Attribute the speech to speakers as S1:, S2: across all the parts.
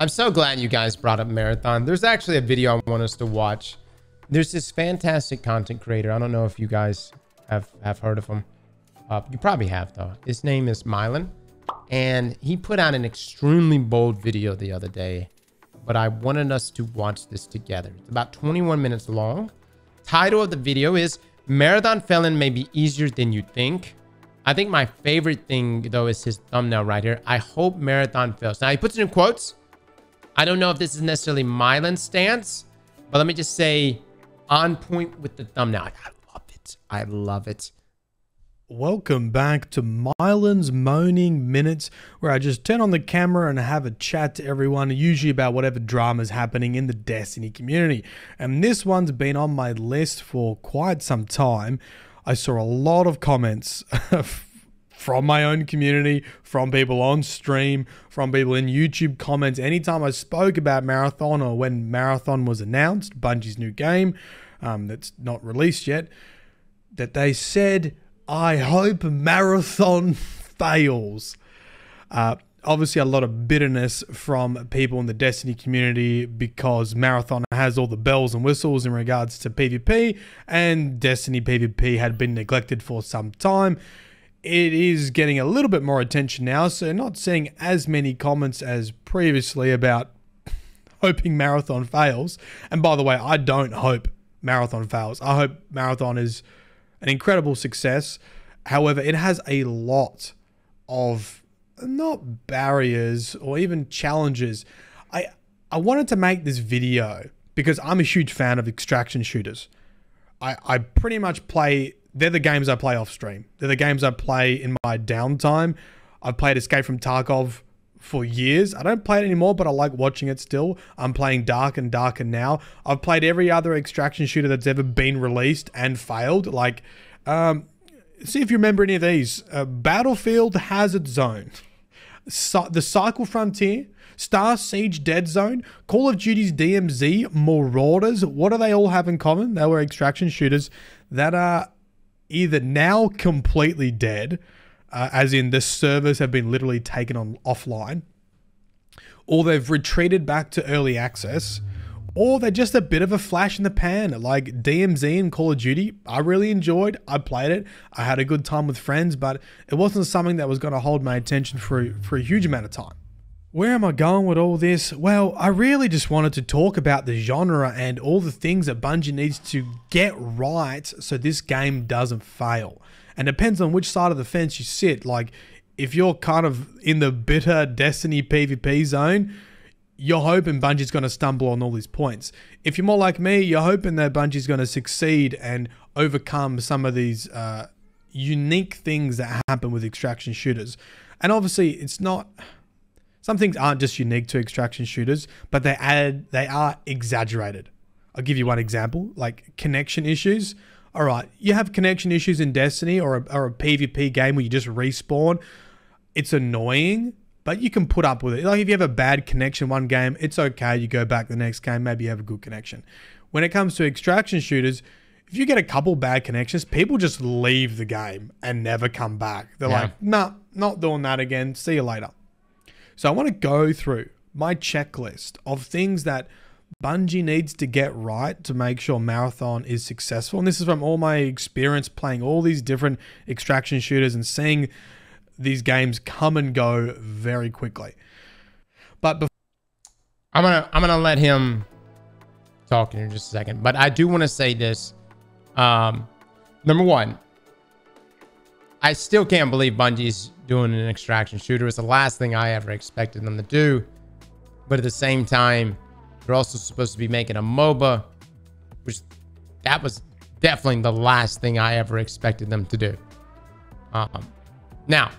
S1: I'm so glad you guys brought up Marathon. There's actually a video I want us to watch. There's this fantastic content creator. I don't know if you guys have heard of him. You probably have, though. His name is Myelin. And he put out an extremely bold video the other day. But I wanted us to watch this together. It's about 21 minutes long. Title of the video is Marathon Felon May Be Easier Than You Think. I think my favorite thing, though, is his thumbnail right here. I hope Marathon fails. Now, he puts it in quotes. I don't know if this is necessarily Myelin's stance, but let me just say on point with the thumbnail. I love it. I love it.
S2: Welcome back to Myelin's Moaning Minutes, where I just turn on the camera and have a chat to everyone, usually about whatever drama is happening in the Destiny community. And this one's been on my list for quite some time. I saw a lot of comments from my own community, from people on stream, from people in YouTube comments. Anytime I spoke about Marathon or when Marathon was announced, Bungie's new game that's not released yet, that they said, I hope Marathon fails. Obviously, a lot of bitterness from people in the Destiny community because Marathon has all the bells and whistles in regards to PvP, and Destiny PvP had been neglected for some time. It is getting a little bit more attention now, so not seeing as many comments as previously about hoping Marathon fails. And by the way, I don't hope Marathon fails. I hope Marathon is an incredible success. However, it has a lot of not barriers or even challenges. I wanted to make this video because I'm a huge fan of extraction shooters. I pretty much play, they're the games I play off stream. They're the games I play in my downtime. I've played Escape from Tarkov for years. I don't play it anymore, but I like watching it still. I'm playing Dark and Darker now. I've played every other extraction shooter that's ever been released and failed. Like, see if you remember any of these. Battlefield Hazard Zone, the Cycle Frontier, Star Siege Dead Zone, Call of Duty's DMZ, Marauders. What do they all have in common? They were extraction shooters that are either now completely dead, as in the servers have been literally taken offline, or they've retreated back to early access, or they're just a bit of a flash in the pan. Like DMZ and Call of Duty, I really enjoyed. I played it. I had a good time with friends, but it wasn't something that was going to hold my attention for a huge amount of time. Where am I going with all this? Well, I really just wanted to talk about the genre and all the things that Bungie needs to get right so this game doesn't fail. And it depends on which side of the fence you sit. Like, if you're kind of in the bitter Destiny PvP zone, you're hoping Bungie's going to stumble on all these points. If you're more like me, you're hoping that Bungie's going to succeed and overcome some of these unique things that happen with extraction shooters. And obviously, it's not... Some things aren't just unique to extraction shooters, but they are exaggerated. I'll give you one example, like connection issues. All right, you have connection issues in Destiny or a PvP game where you just respawn. It's annoying, but you can put up with it. Like if you have a bad connection one game, it's okay. You go back the next game, maybe you have a good connection. When it comes to extraction shooters, if you get a couple bad connections, people just leave the game and never come back. They're like, nah, not doing that again. See you later. So I want to go through my checklist of things that Bungie needs to get right to make sure Marathon is successful. And this is from all my experience playing all these different extraction shooters and seeing these games come and go very quickly. But
S1: I'm gonna let him talk in just a second. But I do want to say this. Number one, I still can't believe Bungie's doing an extraction shooter. It's the last thing I ever expected them to do. But at the same time, they're also supposed to be making a MOBA, which that was definitely the last thing I ever expected them to do. Now,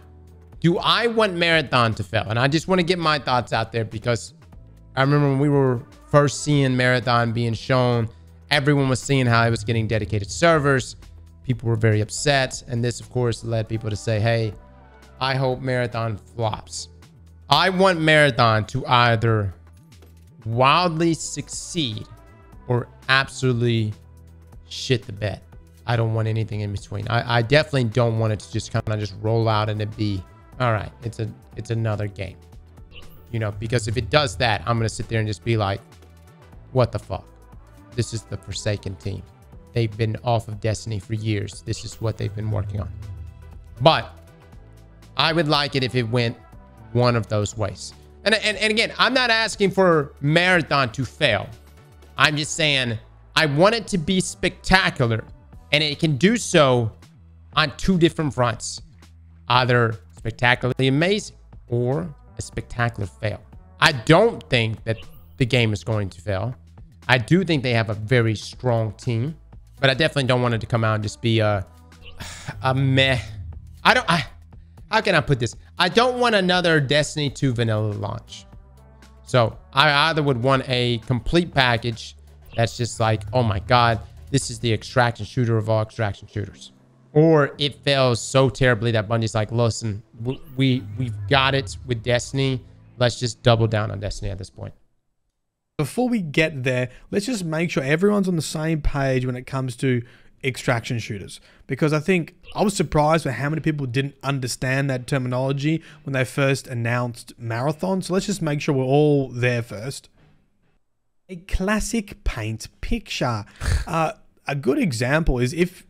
S1: do I want Marathon to fail? And I just want to get my thoughts out there because I remember when we were first seeing Marathon being shown, everyone was seeing how it was getting dedicated servers. People were very upset. And this, of course, led people to say, hey, I hope Marathon flops. I want Marathon to either wildly succeed or absolutely shit the bed. I don't want anything in between. I definitely don't want it to just kind of just roll out and it be, all right, it's another game. you know, because if it does that, I'm going to sit there and just be like, what the fuck? This is the Forsaken team. They've been off of Destiny for years. This is what they've been working on. But I would like it if it went one of those ways. And again, I'm not asking for Marathon to fail. I'm just saying I want it to be spectacular, and it can do so on two different fronts. Either spectacularly amazing or a spectacular fail. I don't think that the game is going to fail. I do think they have a very strong team, but I definitely don't want it to come out and just be a meh. How can I put this? I don't want another Destiny 2 vanilla launch. So I either would want a complete package that's just like, oh my God, this is the extraction shooter of all extraction shooters. Or it fails so terribly that Bungie's like, listen, we've got it with Destiny. Let's just double down on Destiny at this point.
S2: Before we get there, let's just make sure everyone's on the same page when it comes to extraction shooters, because I think I was surprised by how many people didn't understand that terminology when they first announced Marathon. So let's just make sure we're all there first. A classic paint picture. A good example is if,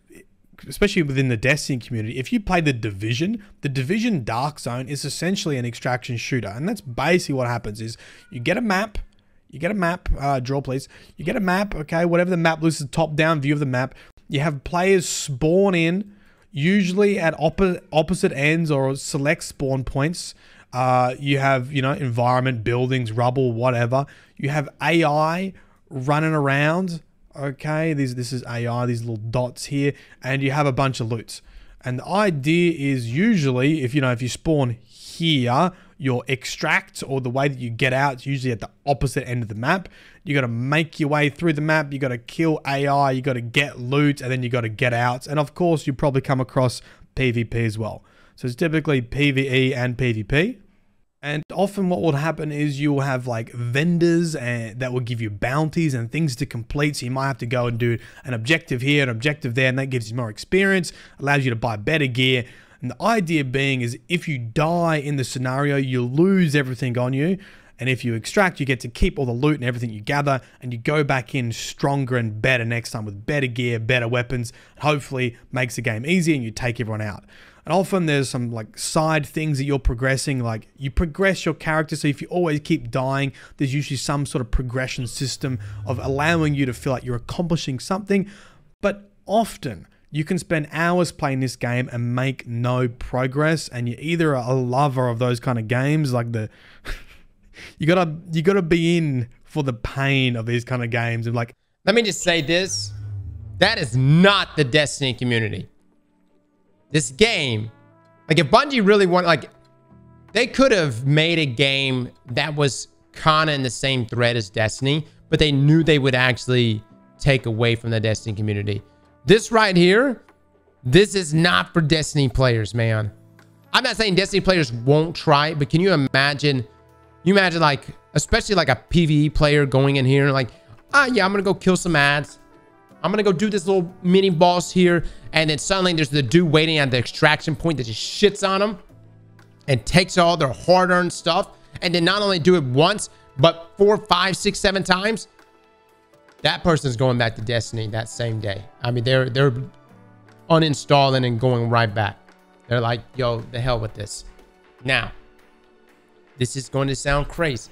S2: especially within the Destiny community, if you play the Division Dark Zone is essentially an extraction shooter, and that's basically what happens is you get a map. Draw please. You get a map, okay, whatever the map looks, the top-down view of the map. You have players spawn in, usually at opposite ends or select spawn points. You have, you know, environment, buildings, rubble, whatever. You have AI running around, okay? This is AI, these little dots here, and you have a bunch of loots. And the idea is usually, if you spawn here, your extract or the way that you get out is usually at the opposite end of the map. You got to make your way through the map. You got to kill AI. You got to get loot, and then you got to get out. And of course, you probably come across PvP as well. So it's typically PvE and PvP. And often what will happen is you'll have like vendors that will give you bounties and things to complete. So you might have to go and do an objective here, an objective there, and that gives you more experience, allows you to buy better gear. And the idea being is if you die in the scenario, you lose everything on you. And if you extract, you get to keep all the loot and everything you gather, and you go back in stronger and better next time with better gear, better weapons, hopefully makes the game easier and you take everyone out. And often there's some like side things that you're progressing, like you progress your character. So if you always keep dying, there's usually some sort of progression system of allowing you to feel like you're accomplishing something. But often you can spend hours playing this game and make no progress, and you're either a lover of those kind of games, like the you gotta be in for the pain of these kind of games. And like,
S1: let me just say this, that is not the Destiny community. This game, like if Bungie really wanted, like they could have made a game that was kind of in the same thread as Destiny, but they knew they would actually take away from the Destiny community. This right here, this is not for Destiny players, man. I'm not saying Destiny players won't try it, but can you imagine like, especially like a PvE player going in here and like, yeah, I'm gonna go kill some ads. I'm gonna go do this little mini boss here, and then suddenly there's the dude waiting at the extraction point that just shits on them and takes all their hard-earned stuff, and then not only do it once, but 4, 5, 6, 7 times. That person's going back to Destiny that same day. I mean, they're uninstalling and going right back. They're like, yo, the hell with this. Now, this is going to sound crazy.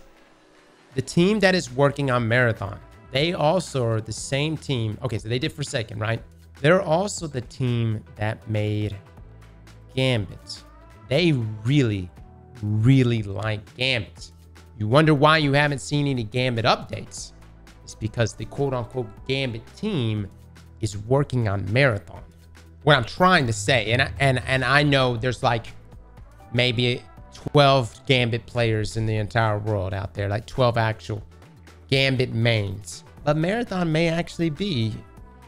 S1: The team that is working on Marathon, they also are the same team. Okay, so they did Forsaken, right? They're also the team that made Gambit. They really, really like Gambit. You wonder why you haven't seen any Gambit updates. It's because the quote-unquote Gambit team is working on Marathon. What I'm trying to say, and I know there's like maybe 12 Gambit players in the entire world out there, like 12 actual Gambit mains. But Marathon may actually be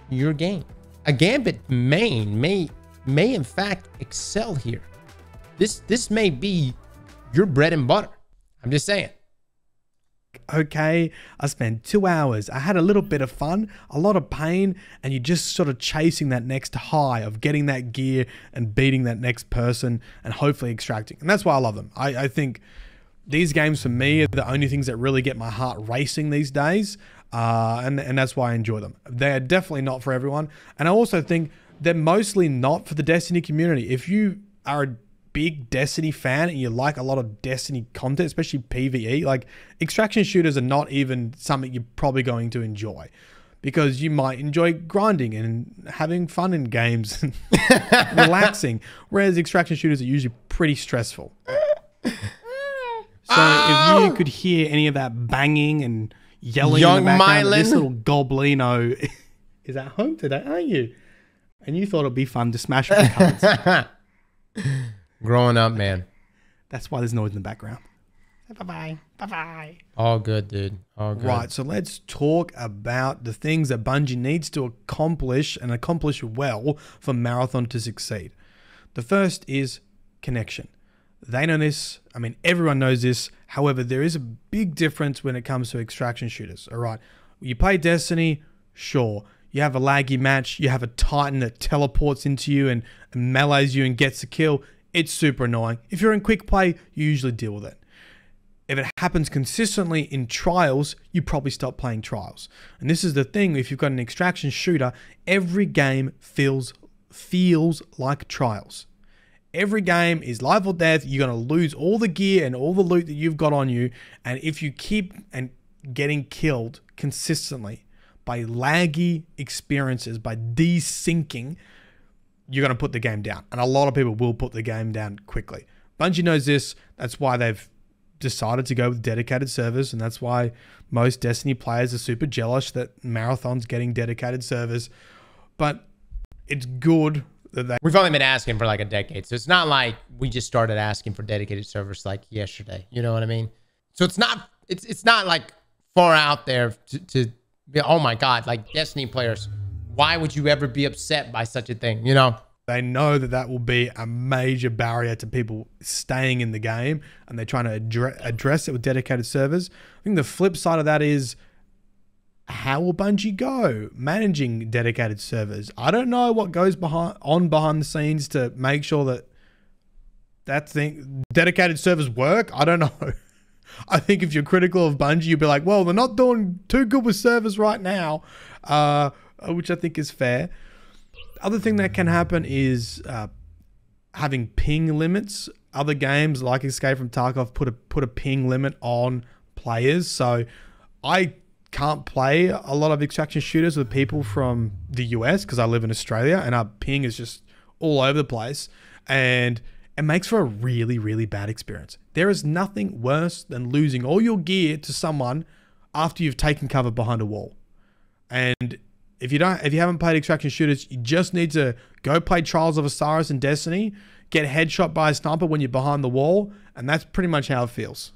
S1: your game. A Gambit main may in fact excel here. This may be your bread and butter. I'm just saying.
S2: Okay, I spent 2 hours. I had a little bit of fun, a lot of pain, and you're just sort of chasing that next high of getting that gear and beating that next person and hopefully extracting. And that's why I love them. I think these games for me are the only things that really get my heart racing these days. And that's why I enjoy them. They're definitely not for everyone. And I also think they're mostly not for the Destiny community. If you are a big Destiny fan and you like a lot of Destiny content, especially PvE, like extraction shooters are not even something you're probably going to enjoy, because you might enjoy grinding and having fun in games and relaxing, whereas extraction shooters are usually pretty stressful. So if you could hear any of that banging and yelling in the background,
S1: Myelin.
S2: this little goblino is at home today, aren't you? And you thought it'd be fun to smash with the cards.
S1: Growing up, man.
S2: That's why there's noise in the background. Bye-bye. Bye-bye.
S1: All good, dude. All good.
S2: Right, so let's talk about the things that Bungie needs to accomplish and accomplish well for Marathon to succeed. The first is connection. They know this. I mean, everyone knows this. However, there is a big difference when it comes to extraction shooters. All right, you play Destiny, sure. You have a laggy match. You have a Titan that teleports into you and melees you and gets a kill. It's super annoying. If you're in quick play, you usually deal with it. If it happens consistently in trials, you probably stop playing trials. And this is the thing, if you've got an extraction shooter, every game feels like trials. Every game is life or death. You're going to lose all the gear and all the loot that you've got on you. And if you keep getting killed consistently by laggy experiences, by desyncing, you're going to put the game down. And a lot of people will put the game down quickly. Bungie knows this. That's why they've decided to go with dedicated servers, and that's why most Destiny players are super jealous that Marathon's getting dedicated servers. But it's good that
S1: we've only been asking for like a decade, so it's not like we just started asking for dedicated servers like yesterday. You know what I mean? So it's not like far out there to be, oh my god, like Destiny players, why would you ever be upset by such a thing? You know?
S2: They know that that will be a major barrier to people staying in the game, and they're trying to address it with dedicated servers. I think the flip side of that is, how will Bungie go managing dedicated servers? I don't know what goes behind the scenes to make sure that dedicated servers work. I don't know. I think if you're critical of Bungie, you'd be like, well, they're not doing too good with servers right now, which I think is fair. Other thing that can happen is having ping limits. Other games like Escape from Tarkov put a ping limit on players. So I can't play a lot of extraction shooters with people from the US because I live in Australia, and our ping is just all over the place, and it makes for a really, really bad experience. There is nothing worse than losing all your gear to someone after you've taken cover behind a wall. And if you haven't played extraction shooters, you just need to go play Trials of Osiris and Destiny, get headshot by a sniper when you're behind the wall, and that's pretty much how it feels.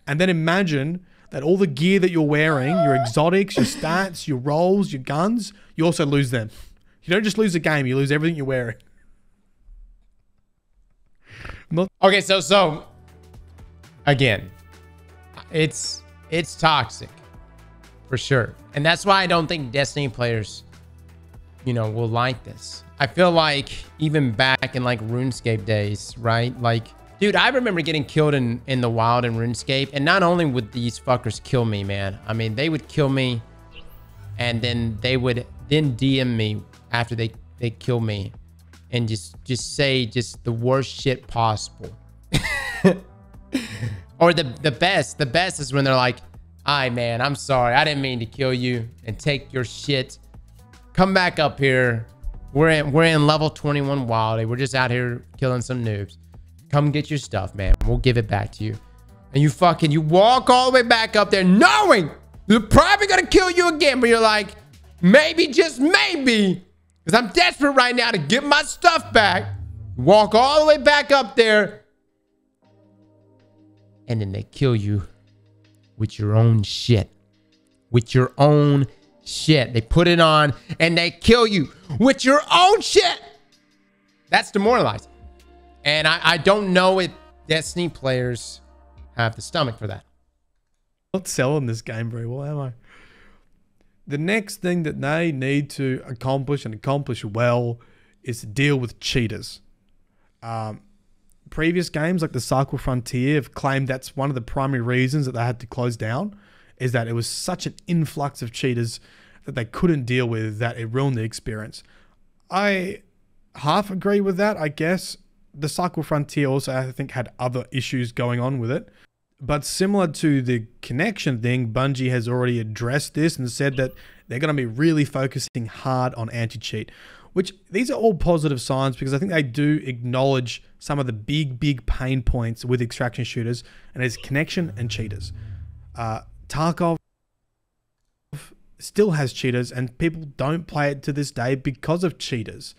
S2: And then imagine that all the gear that you're wearing, your exotics, your stats, your rolls, your guns, you also lose them. You don't just lose the game, you lose everything you're wearing.
S1: Okay, so again, it's toxic. For sure. And that's why I don't think Destiny players, you know, will like this. I feel like even back in like RuneScape days, right? Like, dude, I remember getting killed in the wild in RuneScape. And not only would these fuckers kill me, man. I mean, they would kill me, and then they would then DM me after they kill me and just say just the worst shit possible. Or the best is when they're like, "Hi, man, I'm sorry. I didn't mean to kill you, and take your shit. Come back up here. We're in level 21 Wild. We're just out here killing some noobs. Come get your stuff, man. We'll give it back to you." And you walk all the way back up there knowing they're probably going to kill you again, but you're like, maybe, just maybe, because I'm desperate right now to get my stuff back. Walk all the way back up there, and then they kill you with your own shit. With your own shit. They put it on and they kill you with your own shit. That's demoralizing. And I don't know if Destiny players have the stomach for that.
S2: I'm not selling this game very well, am I? The next thing that they need to accomplish, and accomplish well, is to deal with cheaters. previous games like the Cycle Frontier have claimed that's one of the primary reasons that they had to close down, is that it was such an influx of cheaters that they couldn't deal with, that it ruined the experience. I half agree with that, I guess. The Cycle Frontier also, I think, had other issues going on with it. But similar to the connection thing, Bungie has already addressed this and said that they're going to be really focusing hard on anti-cheat, which these are all positive signs because I think they do acknowledge some of the big pain points with extraction shooters, and it's connection and cheaters. Tarkov still has cheaters and people don't play it to this day because of cheaters.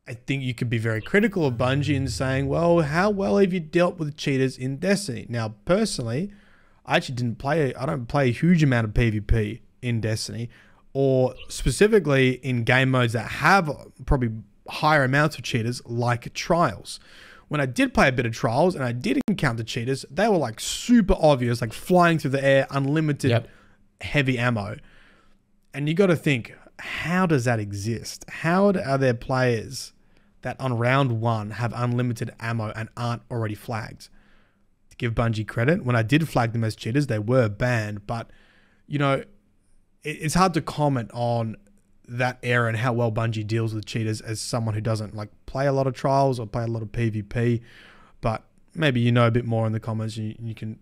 S2: I think you could be very critical of Bungie in saying, well, how well have you dealt with cheaters in Destiny? Now, personally, I actually I don't play a huge amount of PvP in Destiny, or specifically in game modes that have probably higher amounts of cheaters like Trials. When I did play a bit of Trials and I did encounter cheaters, they were like super obvious, like flying through the air, unlimited heavy ammo. And you got to think, how does that exist? How are there players that on round one have unlimited ammo and aren't already flagged? To give Bungie credit, when I did flag them as cheaters, they were banned. But, you know, it's hard to comment on that era and how well Bungie deals with cheaters as someone who doesn't like play a lot of Trials or play a lot of PvP. But maybe you know a bit more in the comments and you can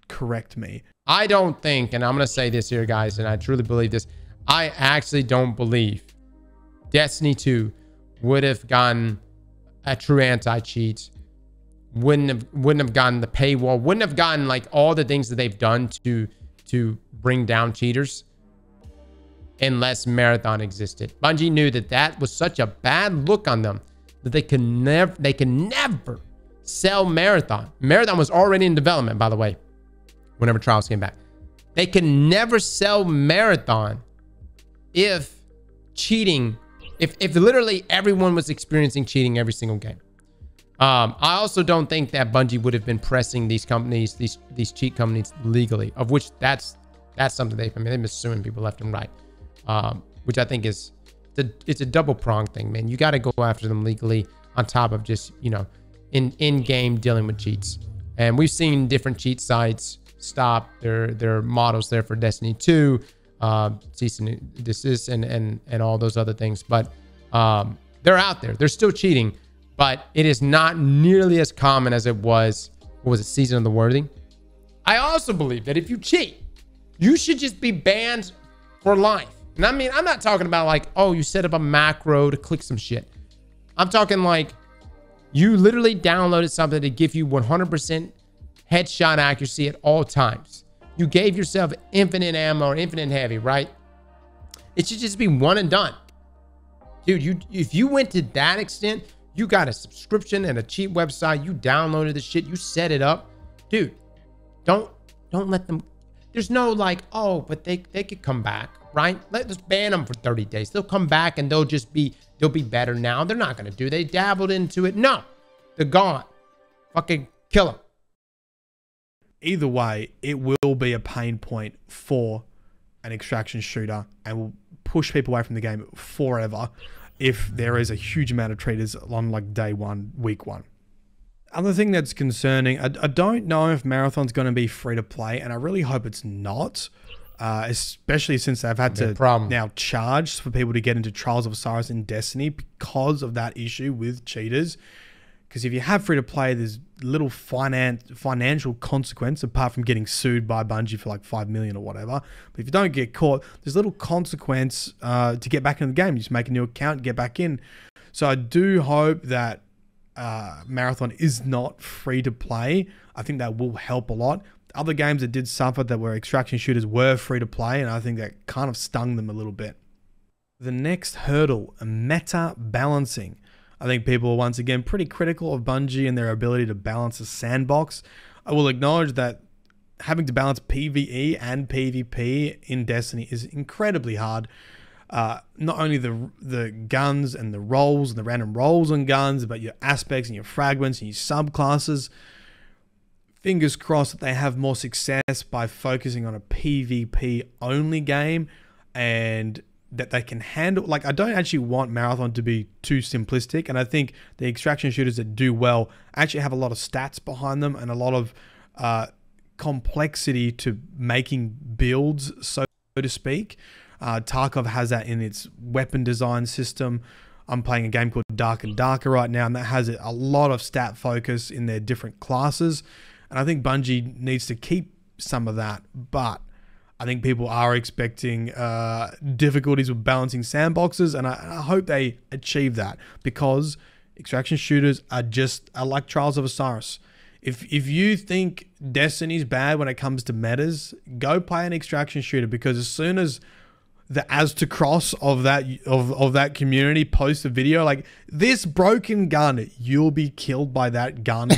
S2: correct me.
S1: I don't think, and I'm going to say this here, guys, and I truly believe this, I actually don't believe Destiny 2 would have gotten a true anti-cheat, wouldn't have gotten the paywall, wouldn't have gotten like all the things that they've done to bring down cheaters unless Marathon existed. Bungie knew that that was such a bad look on them that they could never sell Marathon. Marathon was already in development, by the way, whenever Trials came back. They could never sell Marathon if cheating, if literally everyone was experiencing cheating every single game. I also don't think that Bungie would have been pressing these companies, these cheat companies legally, of which that's something they've been suing people left and right, which I think it's a double pronged thing, man. You got to go after them legally on top of just, you know, in game dealing with cheats. And we've seen different cheat sites stop their models there for Destiny 2, cease and desist and all those other things. But they're out there. They're still cheating, but it is not nearly as common as it was. What was it, Season of the Worthy? I also believe that if you cheat, you should just be banned for life. And I mean, I'm not talking about like, oh, you set up a macro to click some shit. I'm talking like you literally downloaded something to give you 100% headshot accuracy at all times. You gave yourself infinite ammo or infinite heavy, right? It should just be one and done. Dude, if you went to that extent, you got a subscription and a cheap website, you downloaded the shit, you set it up. Dude, don't let them. There's no like, oh, but they could come back, right? Let's ban them for 30 days. They'll come back and they'll be better now. They're not going to do. They dabbled into it. No, they're gone. Fucking kill them.
S2: Either way, it will be a pain point for an extraction shooter and will push people away from the game forever if there is a huge amount of cheaters on like day one, week one. Other thing that's concerning, I don't know if Marathon's going to be free to play, and I really hope it's not, especially since they've had to now charge for people to get into Trials of Osiris in Destiny because of that issue with cheaters. Because if you have free to play, there's little financial consequence apart from getting sued by Bungie for like 5 million or whatever. But if you don't get caught, there's little consequence to get back in the game. You just make a new account, get back in. So I do hope that Marathon is not free to play. I think that will help a lot. Other games that did suffer that were extraction shooters were free to play, and I think that kind of stung them a little bit. The next hurdle, meta balancing. I think people are once again pretty critical of Bungie and their ability to balance a sandbox. I will acknowledge that having to balance PvE and PvP in Destiny is incredibly hard. Not only the guns and the rolls and the random rolls on guns, but your aspects and your fragments and your subclasses. Fingers crossed that they have more success by focusing on a PvP only game and that they can handle. Like, I don't actually want Marathon to be too simplistic, and I think the extraction shooters that do well actually have a lot of stats behind them and a lot of complexity to making builds, so to speak. Tarkov has that in its weapon design system. I'm playing a game called Dark and Darker right now, and that has a lot of stat focus in their different classes. And I think Bungie needs to keep some of that, but I think people are expecting difficulties with balancing sandboxes, and I hope they achieve that, because extraction shooters are like Trials of Osiris. If you think Destiny's bad when it comes to metas, go play an extraction shooter, because as soon as the Aztecross of that community posts a video like, this broken gun, you'll be killed by that gun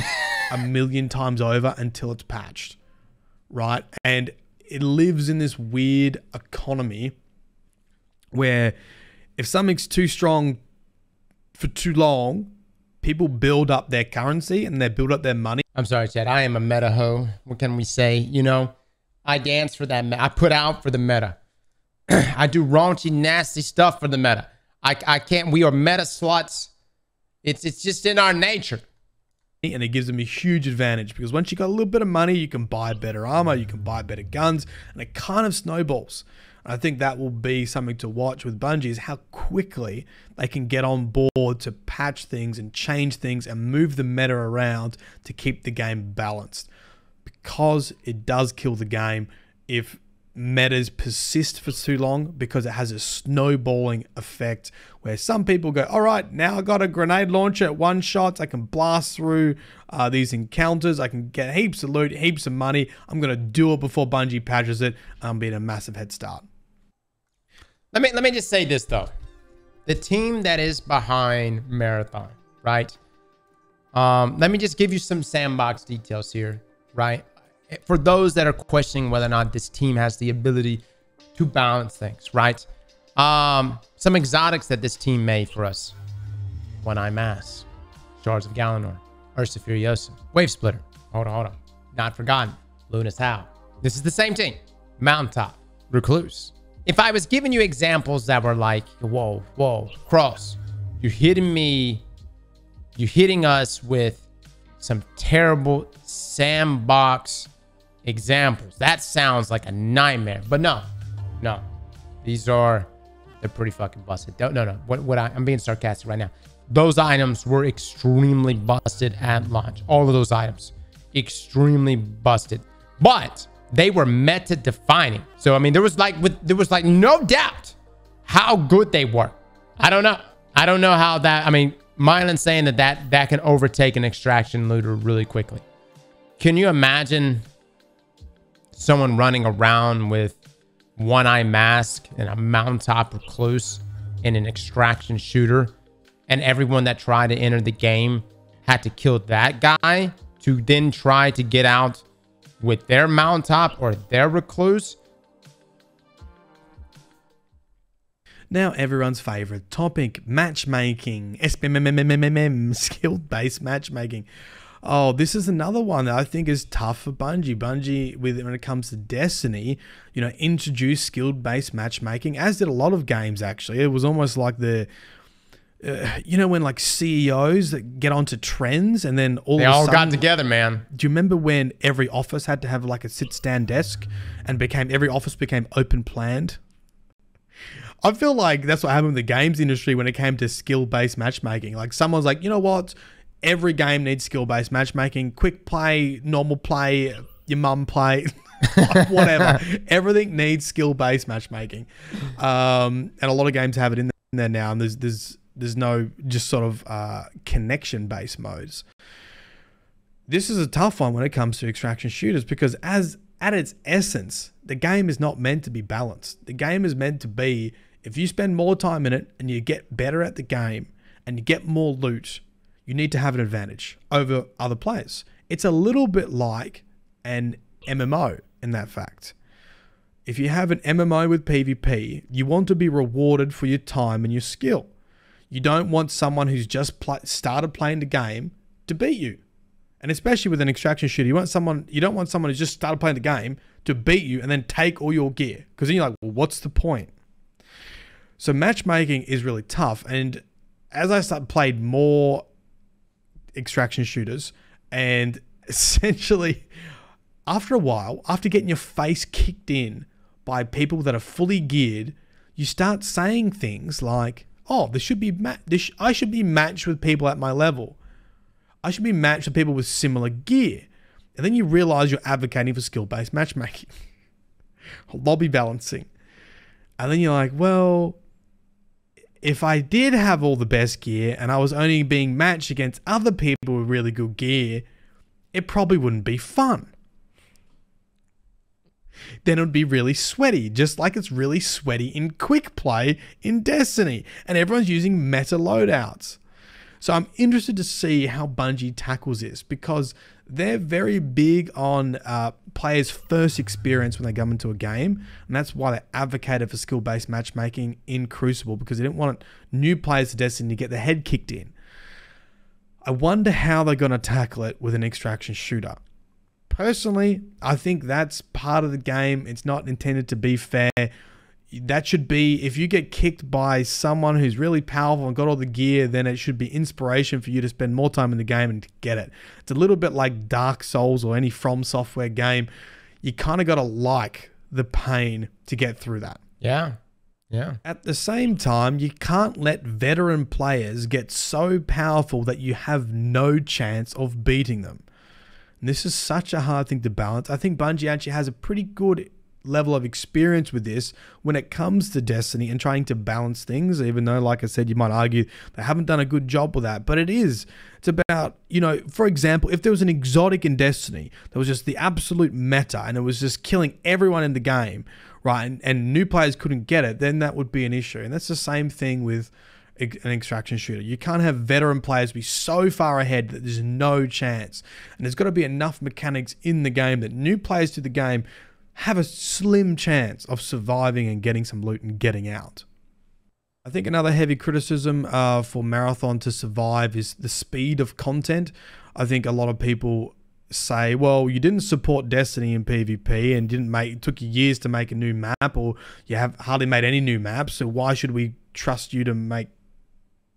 S2: a million times over until it's patched, right? And it lives in this weird economy where if something's too strong for too long, people build up their currency and they build up their money.
S1: I'm sorry, Chad. I am a meta hoe. What can we say? You know, I dance for that. I put out for the meta. I do raunchy, nasty stuff for the meta. I can't. We are meta sluts. It's just in our nature.
S2: And it gives them a huge advantage, because once you got a little bit of money, you can buy better armor, you can buy better guns, and it kind of snowballs. And I think that will be something to watch with Bungie, is how quickly they can get on board to patch things and change things and move the meta around to keep the game balanced. Because it does kill the game if metas persist for too long, because it has a snowballing effect where some people go, all right, now I got a grenade launcher at one shot, I can blast through these encounters, I can get heaps of loot, heaps of money, I'm going to do it before Bungie patches it, I'm being a massive head start.
S1: Let me just say this though. The team that is behind Marathon, right? Let me just give you some sandbox details here, right? For those that are questioning whether or not this team has the ability to balance things, right? Some exotics that this team made for us. One-Eye Mass, Shards of Galanor, Ursa Furiosa, Wave Splitter, hold on, Not Forgotten, Luna's Howl. This is the same team. Mountaintop, Recluse. If I was giving you examples that were like, whoa, Cross, you're hitting us with some terrible sandbox examples. That sounds like a nightmare, but no, they're pretty fucking busted. No, I'm being sarcastic right now. Those items were extremely busted at launch. All of those items, extremely busted, but they were meta defining. So, I mean, there was like no doubt how good they were. I don't know how that, I mean, Myelin's saying that can overtake an extraction looter really quickly. Can you imagine someone running around with One-Eye Mask and a mountaintop recluse in an extraction shooter, and everyone that tried to enter the game had to kill that guy to then try to get out with their mountaintop or their recluse?
S2: Now everyone's favorite topic, matchmaking, skill-based matchmaking. Oh, this is another one that I think is tough for Bungie. Bungie, when it comes to Destiny, you know, introduced skill-based matchmaking, as did a lot of games actually. It was almost like the, you know, when like CEOs that get onto trends and then they all got
S1: together, man.
S2: Do you remember when every office had to have like a sit-stand desk and every office became open-planned? I feel like that's what happened with the games industry when it came to skill-based matchmaking. Like someone's like, you know what? Every game needs skill-based matchmaking. Quick play, normal play, your mum play, whatever. Everything needs skill-based matchmaking. And a lot of games have it in there now. And there's no just sort of connection-based modes. This is a tough one when it comes to extraction shooters, because at its essence, the game is not meant to be balanced. The game is meant to be, if you spend more time in it and you get better at the game and you get more loot, you need to have an advantage over other players. It's a little bit like an MMO in that fact. If you have an MMO with PvP, you want to be rewarded for your time and your skill. You don't want someone who's just started playing the game to beat you. And especially with an extraction shooter, you don't want someone who's just started playing the game to beat you and then take all your gear. Because then you're like, well, what's the point? So matchmaking is really tough. And as I played more extraction shooters, and essentially after a while, after getting your face kicked in by people that are fully geared, you start saying things like, oh, I should be matched with people at my level. I should be matched with people with similar gear. And then you realize you're advocating for skill-based matchmaking, lobby balancing. And then you're like, well, if I did have all the best gear and I was only being matched against other people with really good gear, it probably wouldn't be fun. Then it would be really sweaty, just like it's really sweaty in quick play in Destiny, and everyone's using meta loadouts. So I'm interested to see how Bungie tackles this, because they're very big on players' first experience when they come into a game, and that's why they advocated for skill-based matchmaking in Crucible, because they didn't want new players to Destiny to get their head kicked in. I wonder how they're going to tackle it with an extraction shooter. Personally, I think that's part of the game. It's not intended to be fair. That should be, if you get kicked by someone who's really powerful and got all the gear, then it should be inspiration for you to spend more time in the game and to get it. It's a little bit like Dark Souls or any From Software game. You kind of got to like the pain to get through that.
S1: Yeah. Yeah.
S2: At the same time, you can't let veteran players get so powerful that you have no chance of beating them. And this is such a hard thing to balance. I think Bungie actually has a pretty good level of experience with this when it comes to Destiny and trying to balance things, even though, like I said, you might argue they haven't done a good job with that. But it's about, you know, for example, if there was an exotic in Destiny that was just the absolute meta and it was just killing everyone in the game, right, and new players couldn't get it, then that would be an issue. And that's the same thing with an extraction shooter. You can't have veteran players be so far ahead that there's no chance. And there's got to be enough mechanics in the game that new players to the game have a slim chance of surviving and getting some loot and getting out. I think another heavy criticism for Marathon to survive is the speed of content. I think a lot of people say, well, you didn't support Destiny in PvP and it took you years to make a new map, or you have hardly made any new maps, so why should we trust you to make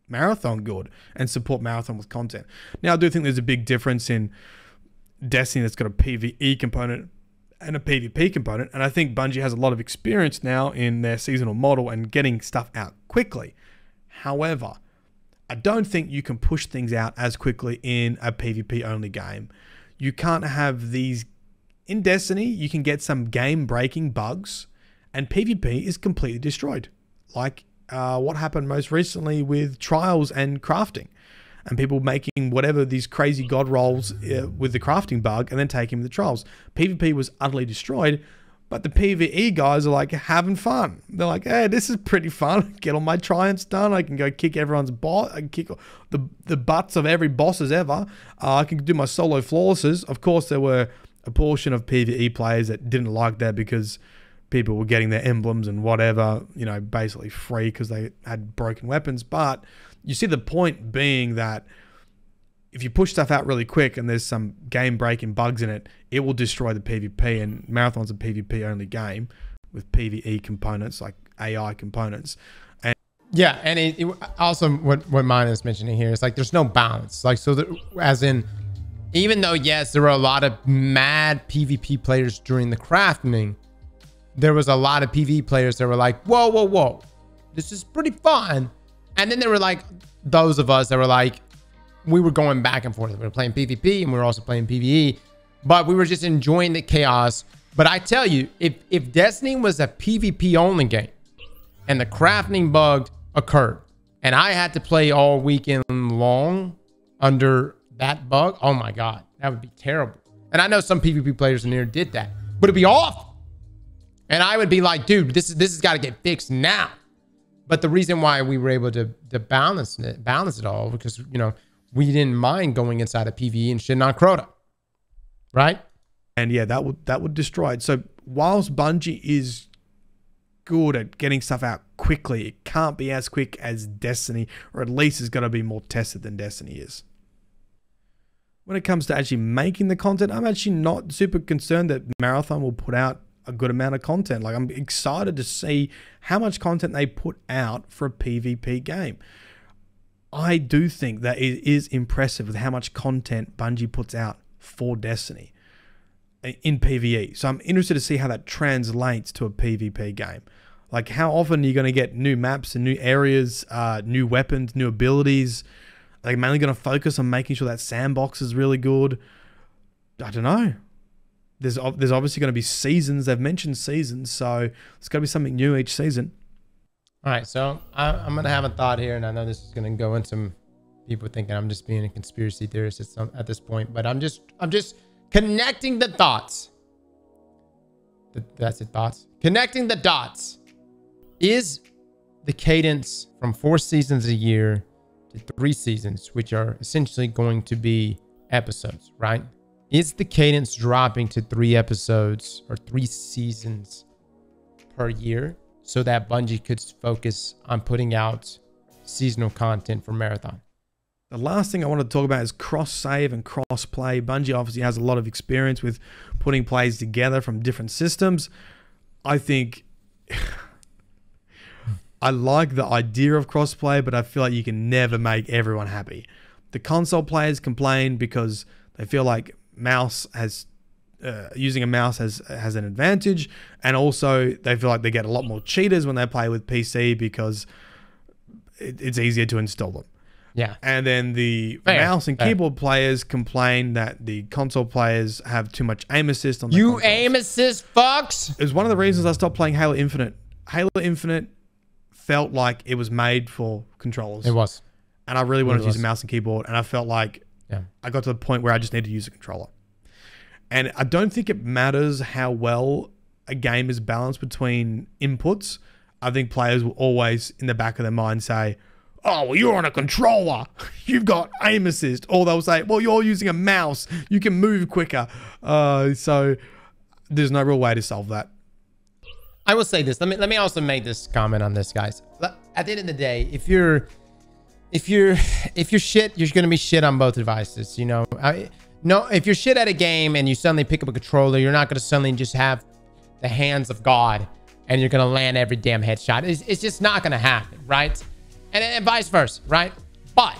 S2: Marathon good and support Marathon with content? Now, I do think there's a big difference in Destiny that's got a PvE component and a PvP component, and I think Bungie has a lot of experience now in their seasonal model and getting stuff out quickly. However, I don't think you can push things out as quickly in a PvP only game. You can't have these in Destiny. You can get some game breaking bugs and PvP is completely destroyed, like what happened most recently with trials and crafting, and people making whatever these crazy god rolls with the crafting bug and then taking the trials. PvP was utterly destroyed, but the PvE guys are like having fun. They're like, hey, this is pretty fun. Get all my triumphs done. I can go kick everyone's boss. I can kick the butts of every bosses ever. I can do my solo flawlesses. Of course, there were a portion of PvE players that didn't like that because people were getting their emblems and whatever, you know, basically free because they had broken weapons. But you see the point being that if you push stuff out really quick and there's some game-breaking bugs in it, it will destroy the PvP, and Marathon's a PvP-only game with PvE components, like AI components. And
S1: yeah, and it also, what Myelin is mentioning here is like there's no balance. Like, so as in, even though, yes, there were a lot of mad PvP players during the crafting, there was a lot of PvE players that were like, whoa, whoa, whoa, this is pretty fun. And then there were like those of us that were like, we were going back and forth. We were playing PvP and we were also playing PvE, but we were just enjoying the chaos. But I tell you, if Destiny was a PvP only game and the crafting bug occurred and I had to play all weekend long under that bug, oh my God, that would be terrible. And I know some PvP players in here did that, but it'd be awful. And I would be like, dude, this has got to get fixed now. But the reason why we were able to balance it all, because, you know, we didn't mind going inside of PvE and shitting on Crota, right?
S2: And yeah, that would destroy it. So whilst Bungie is good at getting stuff out quickly, it can't be as quick as Destiny, or at least it's got to be more tested than Destiny is. When it comes to actually making the content, I'm actually not super concerned that Marathon will put out a good amount of content. Like, I'm excited to see how much content they put out for a PvP game. I do think that it is impressive with how much content Bungie puts out for Destiny in PvE. So I'm interested to see how that translates to a PvP game. Like, how often are you going to get new maps and new areas, new weapons, new abilities? Like, mainly going to focus on making sure that sandbox is really good. I don't know. There's obviously going to be seasons. They've mentioned seasons, so there's got to be something new each season.
S1: All right, so I'm going to have a thought here, and I know this is going to go into some people thinking I'm just being a conspiracy theorist at this point, but I'm just connecting the dots. That's it, thoughts. Connecting the dots. Is the cadence from 4 seasons a year to 3 seasons, which are essentially going to be episodes, right? Is the cadence dropping to 3 episodes or 3 seasons per year so that Bungie could focus on putting out seasonal content for Marathon?
S2: The last thing I want to talk about is cross-save and cross-play. Bungie obviously has a lot of experience with putting plays together from different systems. I think I like the idea of cross-play, but I feel like you can never make everyone happy. The console players complain because they feel like using a mouse has an advantage, and also they feel like they get a lot more cheaters when they play with PC because it's easier to install them.
S1: Yeah.
S2: And then the mouse and keyboard players complain that the console players have too much aim assist on the consoles.
S1: Aim assist fucks.
S2: It was one of the reasons I stopped playing Halo Infinite. Halo Infinite felt like it was made for controllers.
S1: It was.
S2: And I really wanted to use a mouse and keyboard, and I felt like I got to the point where I just needed to use a controller. And I don't think it matters how well a game is balanced between inputs. I think players will always, in the back of their mind, say, oh, well, you're on a controller. You've got aim assist. Or they'll say, well, you're using a mouse. You can move quicker. So there's no real way to solve that.
S1: I will say this. Let me also make this comment on this, guys. At the end of the day, if you're shit, you're gonna be shit on both devices. You know, no, if you're shit at a game and you suddenly pick up a controller, you're not gonna suddenly just have the hands of God and you're gonna land every damn headshot. It's just not gonna happen, right? And vice versa, right? But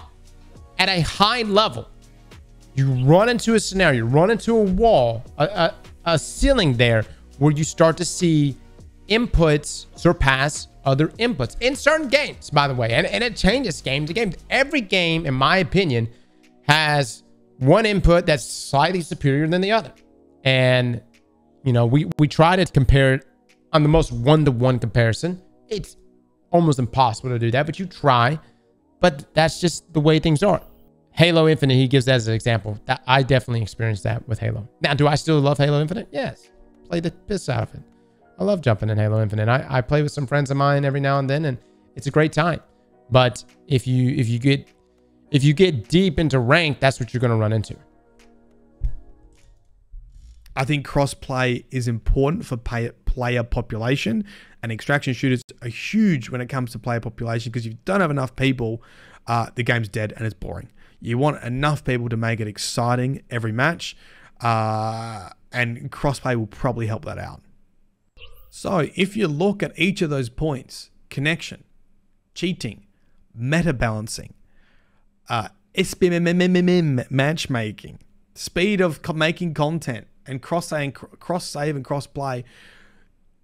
S1: at a high level, you run into a scenario, you run into a wall, a ceiling there where you start to see inputs surpass other inputs in certain games, by the way. And it changes game to game. Every game, in my opinion, has one input that's slightly superior than the other. And, you know, we try to compare it on the most one-to-one comparison. It's almost impossible to do that, but you try. But that's just the way things are. Halo Infinite, he gives that as an example. I definitely experienced that with Halo. Now, do I still love Halo Infinite? Yes. Play the piss out of it. I love jumping in Halo Infinite. I play with some friends of mine every now and then, and it's a great time. But if you get deep into rank, that's what you're going to run into.
S2: I think cross-play is important for player population, and extraction shooters are huge when it comes to player population, because if you don't have enough people, the game's dead and it's boring. You want enough people to make it exciting every match, and cross-play will probably help that out. So if you look at each of those points, connection, cheating, meta balancing, matchmaking, speed of making content, and cross-save and cross-play,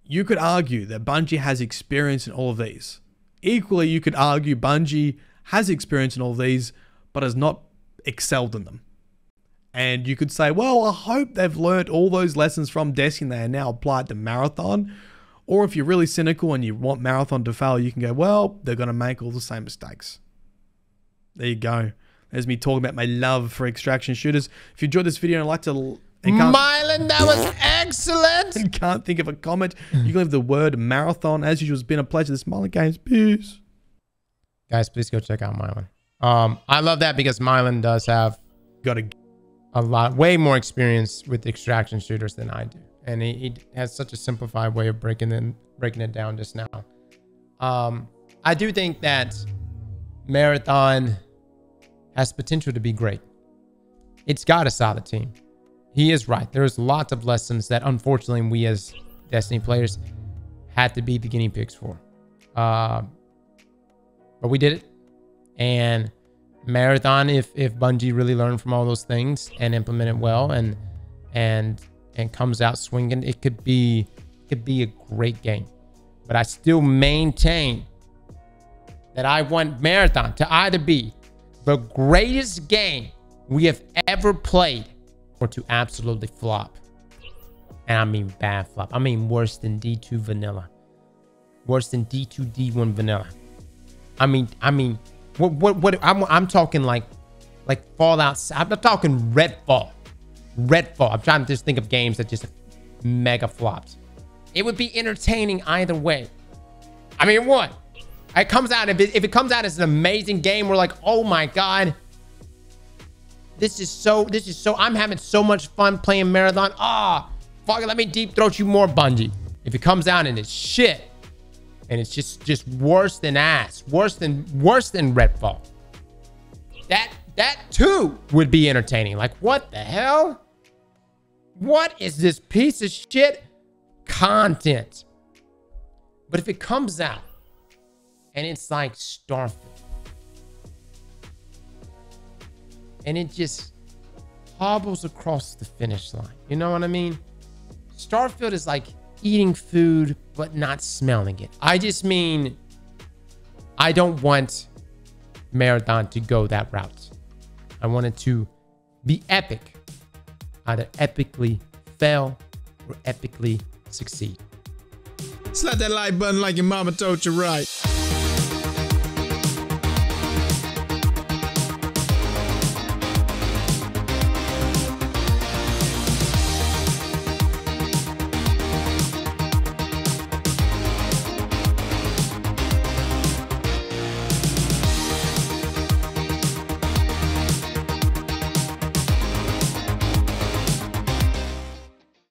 S2: you could argue that Bungie has experience in all of these. Equally, you could argue Bungie has experience in all of these, but has not excelled in them. And you could say, well, I hope they've learned all those lessons from Destiny and now applied to Marathon. Or if you're really cynical and you want Marathon to fail, you can go, well, they're going to make all the same mistakes. There you go. There's me talking about my love for extraction shooters. If you enjoyed this video and like to...
S1: Myelin, that was excellent!
S2: And can't think of a comment, you can leave the word Marathon. As usual, it's been a pleasure. This is Myelin Games. Peace.
S1: Guys, please go check out Myelin. I love that because Myelin does have... way more experience with extraction shooters than I do, and he has such a simplified way of breaking it down just now. I do think that Marathon has potential to be great. It's got a solid team. He is right. There's lots of lessons that unfortunately we as Destiny players had to be the guinea pigs for. But we did it. And Marathon, if Bungie really learned from all those things and implement it well and comes out swinging, it could be a great game. But I still maintain that I want Marathon to either be the greatest game we have ever played or to absolutely flop. And I mean bad flop. I mean worse than D2 vanilla. Worse than D2 D1 vanilla. I mean what I'm talking like Fallout. I'm not talking Redfall. I'm trying to just think of games that just mega flops. It would be entertaining either way. I mean, what? It comes out, if it comes out as an amazing game, we're like, oh my God. This is so, I'm having so much fun playing Marathon. Fuck it, let me deep throat you more, Bungie. If it comes out and it's shit, and it's just worse than ass, worse than Redfall. That too would be entertaining. Like, what the hell? What is this piece of shit content? But if it comes out and it's like Starfield, and it just hobbles across the finish line, you know what I mean? Starfield is like eating food but not smelling it. I just mean, I don't want Marathon to go that route. I want it to be epic. Either epically fail or epically succeed.
S3: Slap that like button like your mama told you right.